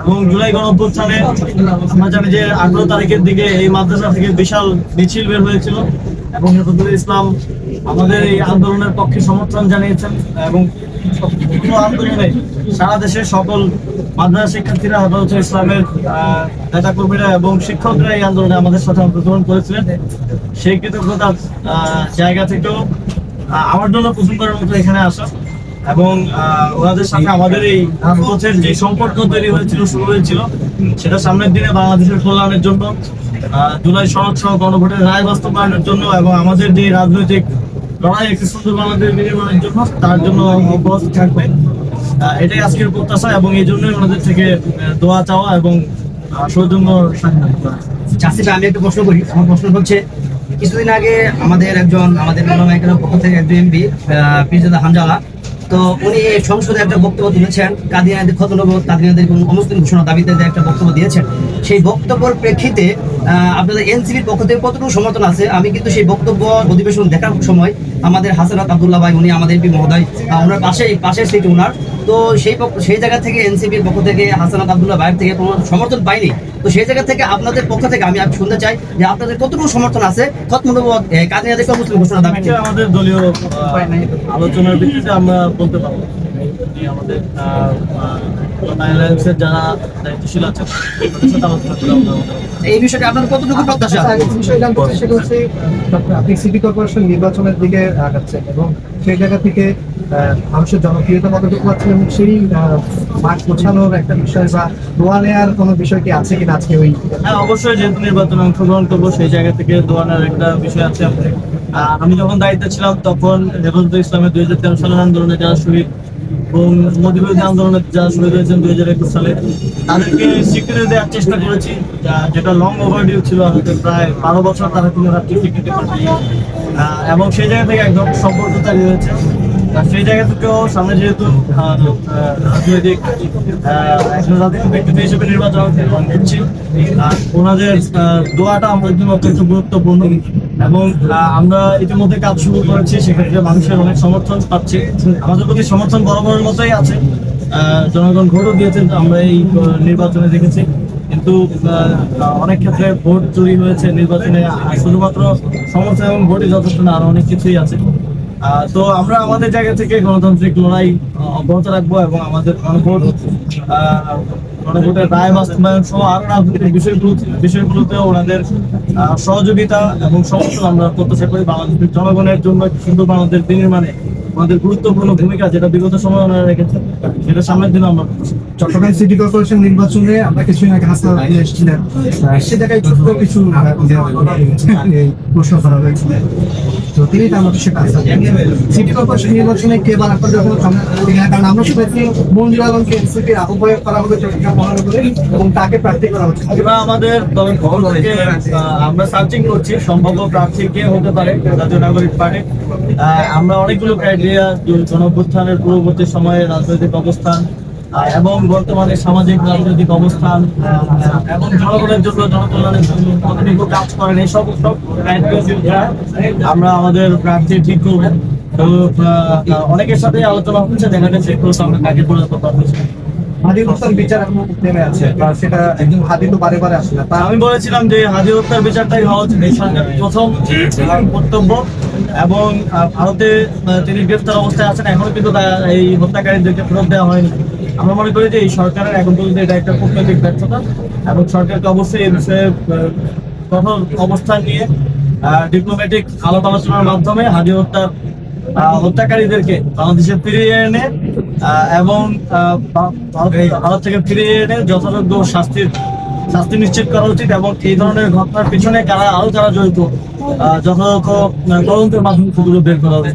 এবং জুলাই গণঅভ্যুত্থানে আমরা জানি যে 18 তারিখের দিকে এই মাদ্রাসা থেকে বিশাল মিছিল বের হয়েছিল এবং হেফাজতুল ইসলাম আমাদের এই আন্দোলনের পক্ষে সমর্থন জানিয়েছেন এবং আন্দোলনে সারা দেশের সকল মাদ্রাসা শিক্ষার্থীরা হেফাজতুল ইসলামের নেতা কর্মীরা এবং শিক্ষকরা এই আন্দোলনে আমাদের সাথে অংশগ্রহণ করেছিলেন। সেই কৃতজ্ঞতার জায়গা থেকেও আমার জন্য প্রথমবারের মতো এখানে আসা এবং ওনাদের সাথে আমাদের এই রাজপথের যে সম্পর্ক তৈরি হয়েছিল, শুরু হয়েছিল, সেটা সামনের দিনে বাংলাদেশের কল্যাণের জন্য, জুলাই সনদ সহ গণভোটের রায় বাস্তবায়নের জন্য এবং আমাদের যে রাজনৈতিক লড়াই একটি সুন্দর বাংলাদেশ নির্মাণের জন্য, তার জন্য অব্যাহত থাকবে। এটাই আজকের প্রত্যাশা এবং এই জন্যই ওনাদের থেকে দোয়া চাওয়া এবং সৌজন্য সাক্ষাৎ করা। চাষিটা আমি একটা প্রশ্ন করি। আমার প্রশ্ন হচ্ছে, কিছুদিন আগে আমাদের পক্ষ থেকে একজন এমপি পীরজাদা হামজালা, তো উনি সংসদে একটা বক্তব্য দিয়েছেন, কাদিয়ানীদের খতনবোধ, কাদিয়ানীদের অমুসলিম ঘোষণা দাবিতে একটা বক্তব্য দিয়েছেন। সেই বক্তব্যের প্রেক্ষিতে আপনাদের এনসিপির পক্ষ থেকে কতটুকু সমর্থন আছে? আমি কিন্তু সেই বক্তব্য অধিবেশন দেখার সময় আমাদের হাসানাত আব্দুল্লাহ ভাই, উনি আমাদের এমপি মহোদয়, ওনার পাশের সিট ওনার, তো সেই জায়গা থেকে এনসিপির পক্ষ থেকে হাসানাত আব্দুল্লাহ ভাইয়ের থেকে কোনো সমর্থন পাইনি। তো সেই জায়গা থেকে আপনাদের পক্ষ থেকে আমি শুনতে চাই যে আপনাদের কতটুকু সমর্থন আছে খতনবোধ কাদিয়ানীদের মুসলিম ঘোষণা দাবিতে? আমাদের দলীয় আলোচনার ভিত্তিতে আমরা বলতে পারবো আমাদের যারা দায়িত্বশীল আছেন এই বিষয়টা আপনাদের কতটুকু প্রত্যাশা? আপনি সিটি কর্পোরেশন নির্বাচনের দিকে আগাচ্ছেন এবং সেই জায়গা থেকে মানুষের জনপ্রিয়তা কতটুকু পাচ্ছেন এবং সেই মাঠ গোছানোর একটা বিষয় বা দোয়া নেওয়ার কোনো বিষয় কি আছে কিনা আজকে? হ্যাঁ, অবশ্যই, যেহেতু নির্বাচনে অংশগ্রহণ করবো সেই জায়গা থেকে দোয়া নেওয়ার একটা বিষয় আছে। আমি যখন দায়িত্বে ছিলাম তখন হেফাজতুল ইসলামের 2013 সালের আন্দোলনে যারা শহীদ এবং মোদী বিরোধী আন্দোলনে যারা শহীদ হয়েছেন 2021 সালে, তাদেরকে স্বীকৃতি দেওয়ার চেষ্টা করেছি, যেটা লং ওভারডিউ ছিল। আমাদের প্রায় 12 বছর তারা কোনো রাজ্যে স্বীকৃতি পায়নি এবং সেই জায়গা থেকে একদম সম্পর্ক তৈরি হয়েছে। সেই জায়গা থেকেও সামনে যেহেতু রাজনৈতিক একজন রাজনৈতিক ব্যক্তিত্ব হিসেবে নির্বাচন করছি, ওনাদের দোয়াটা আমাদের জন্য অত্যন্ত গুরুত্বপূর্ণ এবং আমরা ইতিমধ্যে কাজ শুরু করেছি। সেক্ষেত্রে মানুষের অনেক সমর্থন পাচ্ছি, আমাদের প্রতি সমর্থন বরাবরের মতোই আছে। জনগণ ভোটও দিয়েছেন, আমরা এই নির্বাচনে দেখেছি, কিন্তু অনেক ক্ষেত্রে ভোট চুরি হয়েছে নির্বাচনে। শুধুমাত্র সমর্থন এবং ভোটই যথেষ্ট না, আরো অনেক কিছুই আছে। তো আমরা আমাদের জায়গা থেকে গণতান্ত্রিক লড়াই অব্যাহত রাখবো এবং আমাদের গণভোটের রায় বাস্তবায়ন সহ আরো রাজনৈতিক বিষয়গুলোতেও ওনাদের সহযোগিতা এবং সমর্থন আমরা প্রত্যাশা করি। বাংলাদেশের জনগণের জন্য সুন্দর বাংলাদেশ নির্মাণে আমাদের গুরুত্বপূর্ণ ভূমিকা, যেটা বিগত সময় ওনারা রেখেছেন, সেটা সামনের দিনে আমরা। চট্টগ্রাম সিটি কর্পোরেশন নির্বাচনে আমরা কিছুদিন আগে হাসপাতাল এসেছিলেন, সে জায়গায় ছোট্ট কিছু প্রশ্ন করা হয়েছিল, তো তিনি তার মতো সেটা সিটি কর্পোরেশন নির্বাচনে কে বা আপনাদের কারণ আমরা শুনেছি মঞ্জুর আলমকে এনসিপির আহ্বায়ক করা হবে চট্টগ্রাম মহানগরে এবং তাকে প্রার্থী করা হচ্ছে। আমাদের আমরা সার্চিং করছি সম্ভাব্য প্রার্থী কে হতে পারে জাতীয় নাগরিক পার্টি। আমরা অনেকগুলো ক্রাইটেরিয়া, গণঅভ্যুত্থানের পূর্ববর্তী সময়ে রাজনৈতিক অবস্থান এবং বর্তমানে সামাজিক রাজনৈতিক অবস্থান এবং জনগণের জন্য, জনকল্যাণের জন্য কতটুকু কাজ করেন, এই সব ক্রাইটেরিয়া আমরা আমাদের প্রার্থী ঠিক করবো। তো অনেকের সাথে আলোচনা হচ্ছে, দেখা যাচ্ছে আমরা কাজে পরিণত করবো। হাদি হত্যার বিচার এখন নেমে আছে, সেটা একদম হাদি তো বারে বারে আসে না। আমি বলেছিলাম যে হাদি হত্যার বিচারটাই হওয়া উচিত, এই সরকারের প্রথম কর্তব্য এবং ভারতে তিনি গ্রেফতার অবস্থায় আছেন, এখনো কিন্তু এই হত্যাকারীদেরকে ফেরত দেওয়া হয়নি। আমরা মনে করি যে এই সরকারের এখন পর্যন্ত এটা একটা কূটনৈতিক ব্যর্থতা এবং সরকারকে অবশ্যই এই বিষয়ে কঠোর অবস্থান নিয়ে ডিপ্লোম্যাটিক আলাপ আলোচনার মাধ্যমে হাদি হত্যাকারীদেরকে বাংলাদেশে ফিরিয়ে এনে এবং ভারত থেকে ফিরিয়ে এনে যথাযোগ্য শাস্তি নিশ্চিত করা উচিত এবং এই ধরনের ঘটনার পিছনে যারা জড়িত যথাযথ তদন্তের মাধ্যমে বের করা হবে।